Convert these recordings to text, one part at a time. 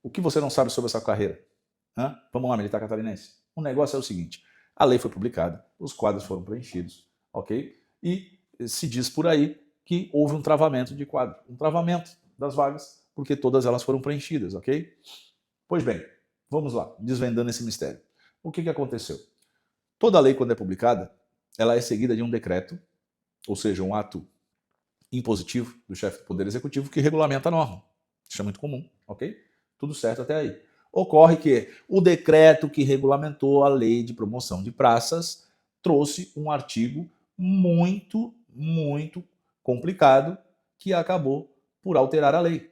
O que você não sabe sobre essa carreira? Vamos lá, militar catarinense. O negócio é o seguinte, a lei foi publicada, os quadros foram preenchidos, ok? E se diz por aí que houve um travamento de quadro, um travamento das vagas, porque todas elas foram preenchidas, ok? Pois bem, vamos lá, desvendando esse mistério. O que aconteceu? Toda lei, quando é publicada, ela é seguida de um decreto, ou seja, um ato impositivo do chefe do Poder Executivo que regulamenta a norma. Isso é muito comum, ok? Tudo certo até aí. Ocorre que o decreto que regulamentou a lei de promoção de praças trouxe um artigo muito complicado que acabou por alterar a lei.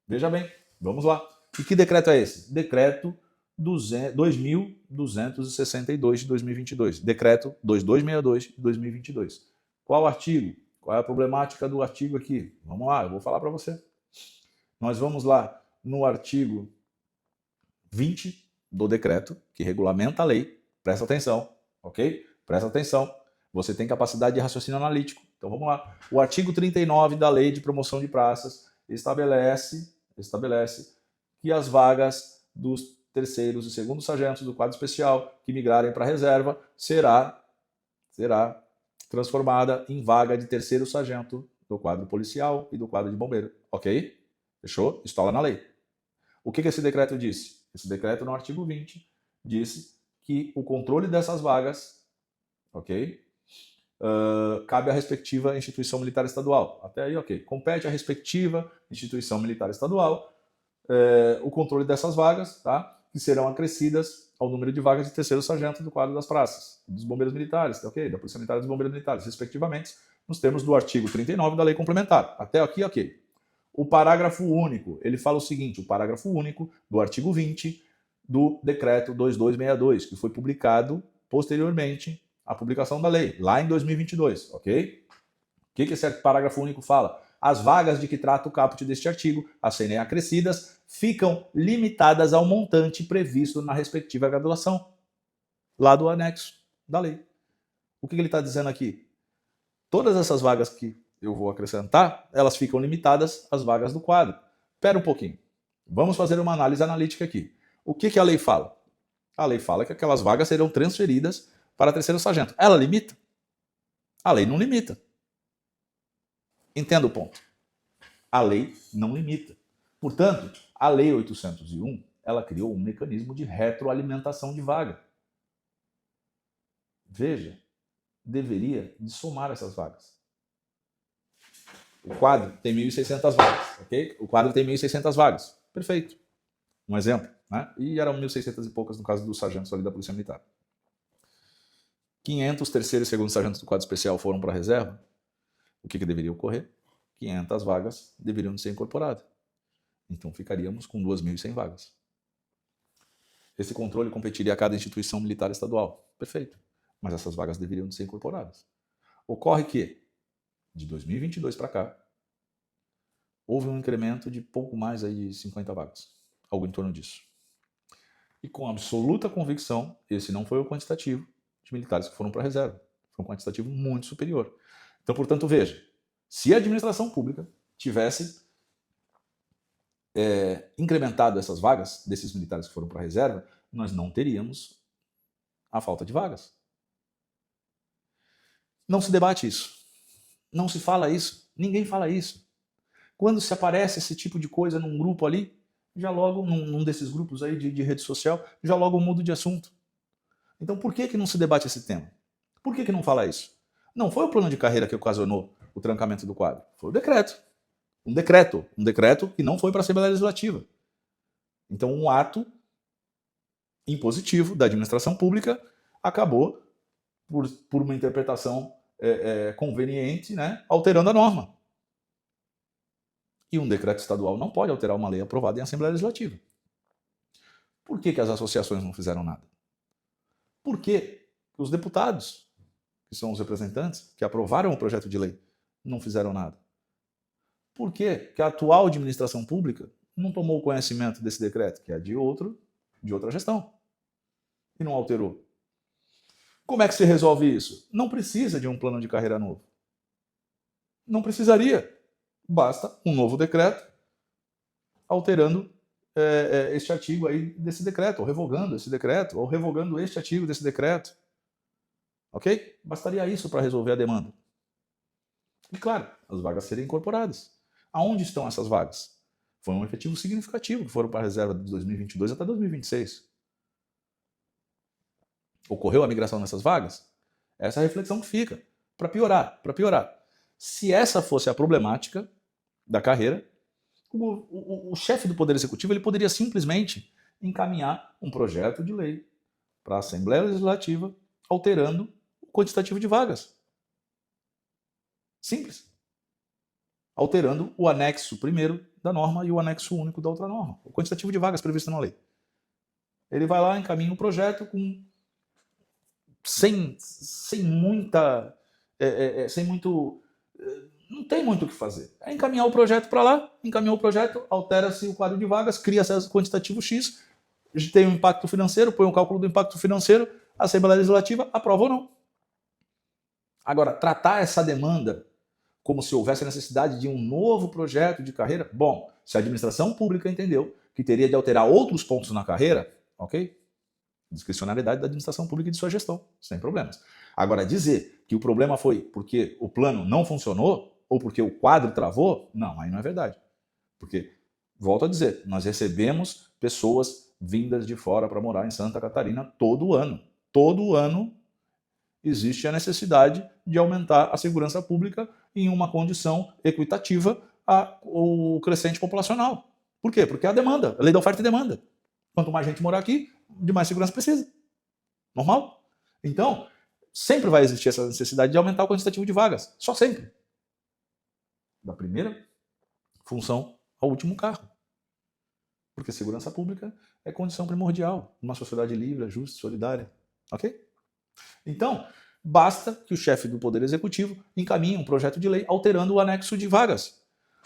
Veja bem, vamos lá. E que decreto é esse? Decreto 2.262 de 2022. Decreto 2262 de 2022. Qual artigo? Qual é a problemática do artigo aqui? Vamos lá, eu vou falar para você. Nós vamos lá no artigo 20 do decreto, que regulamenta a lei. Presta atenção, ok? Presta atenção. Você tem capacidade de raciocínio analítico. Então vamos lá. O artigo 39 da Lei de Promoção de Praças estabelece que as vagas dos terceiros e segundos sargentos do quadro especial que migrarem para a reserva será transformada em vaga de terceiro sargento do quadro policial e do quadro de bombeiro. Ok? Fechou? Está lá na lei. O que esse decreto disse? Esse decreto, no artigo 20, disse que o controle dessas vagas, ok? Cabe à respectiva instituição militar estadual. Até aí, ok. Compete à respectiva instituição militar estadual o controle dessas vagas, tá? Que serão acrescidas ao número de vagas de terceiro sargento do quadro das praças, dos bombeiros militares, ok? Da Polícia Militar e dos bombeiros militares, respectivamente, nos termos do artigo 39 da Lei Complementar. Até aqui, ok. O parágrafo único, ele fala o seguinte, o parágrafo único do artigo 20 do decreto 2262, que foi publicado posteriormente à publicação da lei, lá em 2022, ok? O que esse parágrafo único fala? As vagas de que trata o caput deste artigo, a serem acrescidas, ficam limitadas ao montante previsto na respectiva graduação, lá do anexo da lei. O que ele está dizendo aqui? Todas essas vagas que eu vou acrescentar, elas ficam limitadas às vagas do quadro. Espera um pouquinho. Vamos fazer uma análise analítica aqui. O que a lei fala? A lei fala que aquelas vagas serão transferidas para terceiro sargento. Ela limita? A lei não limita. Entenda o ponto. A lei não limita. Portanto, a Lei 801, ela criou um mecanismo de retroalimentação de vaga. Veja, deveria de somar essas vagas. O quadro tem 1.600 vagas, ok? O quadro tem 1.600 vagas. Perfeito. Um exemplo, né? E eram 1.600 e poucas no caso dos sargentos ali da Polícia Militar. 500 terceiros e segundos sargentos do quadro especial foram para a reserva. O que deveria ocorrer? 500 vagas deveriam ser incorporadas. Então ficaríamos com 2.100 vagas. Esse controle competiria a cada instituição militar estadual. Perfeito. Mas essas vagas deveriam ser incorporadas. Ocorre que, de 2022 para cá, houve um incremento de pouco mais aí de 50 vagas. Algo em torno disso. E com absoluta convicção, esse não foi o quantitativo de militares que foram para a reserva. Foi um quantitativo muito superior. Então, portanto, veja, se a administração pública tivesse incrementado essas vagas desses militares que foram para a reserva, nós não teríamos a falta de vagas. Não se debate isso. Não se fala isso. Ninguém fala isso. Quando se aparece esse tipo de coisa num grupo ali, já logo, num desses grupos aí de rede social, já logo mudo de assunto. Então por que não se debate esse tema? Por que não fala isso? Não foi o plano de carreira que ocasionou o trancamento do quadro. Foi o decreto. Um decreto que não foi para a Assembleia Legislativa. Então um ato impositivo da administração pública acabou por uma interpretação conveniente, né, alterando a norma. E um decreto estadual não pode alterar uma lei aprovada em Assembleia Legislativa. Por que as associações não fizeram nada? Por que os deputados, que são os representantes, que aprovaram o projeto de lei, não fizeram nada? Por que a atual administração pública não tomou conhecimento desse decreto, que é de outra gestão, e não alterou? Como é que se resolve isso? Não precisa de um plano de carreira novo. Não precisaria. Basta um novo decreto alterando este artigo aí desse decreto, ou revogando esse decreto, ou revogando este artigo desse decreto. Ok? Bastaria isso para resolver a demanda. E claro, as vagas serem incorporadas. Aonde estão essas vagas? Foi um efetivo significativo que foram para a reserva de 2022 até 2026. Ocorreu a migração nessas vagas? Essa é a reflexão que fica. Para piorar. Se essa fosse a problemática da carreira, o chefe do Poder Executivo ele poderia simplesmente encaminhar um projeto de lei para a Assembleia Legislativa alterando o quantitativo de vagas. Simples. Alterando o anexo primeiro da norma e o anexo único da outra norma. O quantitativo de vagas previsto na lei. Ele vai lá, encaminha um projeto com sem muita... não tem muito o que fazer. É encaminhar o projeto para lá, encaminhar o projeto, altera-se o quadro de vagas, cria-se o quantitativo X, tem um impacto financeiro, põe um cálculo do impacto financeiro, a Assembleia Legislativa aprova ou não. Agora, tratar essa demanda como se houvesse a necessidade de um novo projeto de carreira, bom, se a administração pública entendeu que teria de alterar outros pontos na carreira, ok? Discricionalidade da administração pública e de sua gestão, sem problemas. Agora, dizer que o problema foi porque o plano não funcionou ou porque o quadro travou, não, aí não é verdade. Porque, volto a dizer, nós recebemos pessoas vindas de fora para morar em Santa Catarina todo ano. Todo ano existe a necessidade de aumentar a segurança pública em uma condição equitativa ao crescente populacional. Por quê? Porque é a demanda, a lei da oferta e demanda. Quanto mais gente morar aqui, de mais segurança precisa. Normal? Então, sempre vai existir essa necessidade de aumentar o quantitativo de vagas. Só sempre. Da primeira função ao último carro. Porque segurança pública é condição primordial numa sociedade livre, justa, solidária. Ok? Então, basta que o chefe do Poder Executivo encaminhe um projeto de lei alterando o anexo de vagas.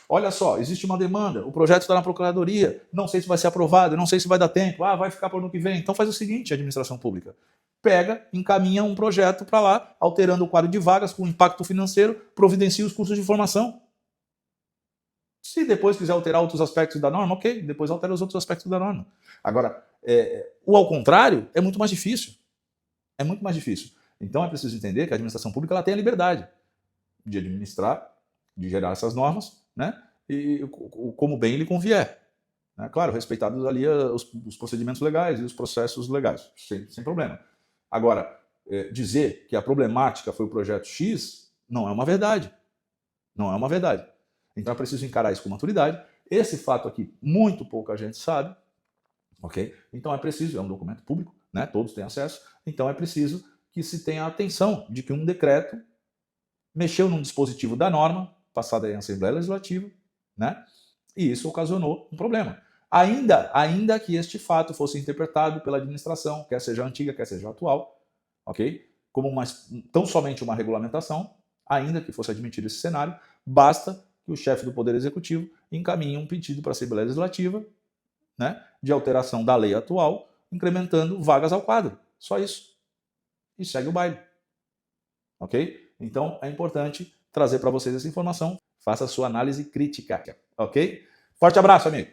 Olha só, existe uma demanda, o projeto está na Procuradoria, não sei se vai ser aprovado, não sei se vai dar tempo, vai ficar para o ano que vem. Então faz o seguinte, administração pública. Pega, encaminha um projeto para lá, alterando o quadro de vagas com impacto financeiro, providencia os cursos de formação. Se depois quiser alterar outros aspectos da norma, ok, depois altera os outros aspectos da norma. Agora, o ao contrário é muito mais difícil. É muito mais difícil. Então é preciso entender que a administração pública ela tem a liberdade de administrar, de gerar essas normas, né? E como bem lhe convier. Né? Claro, respeitados ali os procedimentos legais e os processos legais, sem problema. Agora, dizer que a problemática foi o projeto X não é uma verdade. Não é uma verdade. Então é preciso encarar isso com maturidade. Esse fato aqui, muito pouca gente sabe. Ok? Então é preciso, é um documento público, né? Todos têm acesso, então é preciso que se tenha atenção de que um decreto mexeu num dispositivo da norma, passada em Assembleia Legislativa, né? E isso ocasionou um problema. Ainda que este fato fosse interpretado pela administração, quer seja antiga, quer seja atual, ok? Como tão somente uma regulamentação, ainda que fosse admitido esse cenário, basta que o chefe do Poder Executivo encaminhe um pedido para a Assembleia Legislativa, né, de alteração da lei atual, incrementando vagas ao quadro. Só isso. E segue o baile. Ok? Então, é importante trazer para vocês essa informação. Faça a sua análise crítica. Ok? Forte abraço, amigo!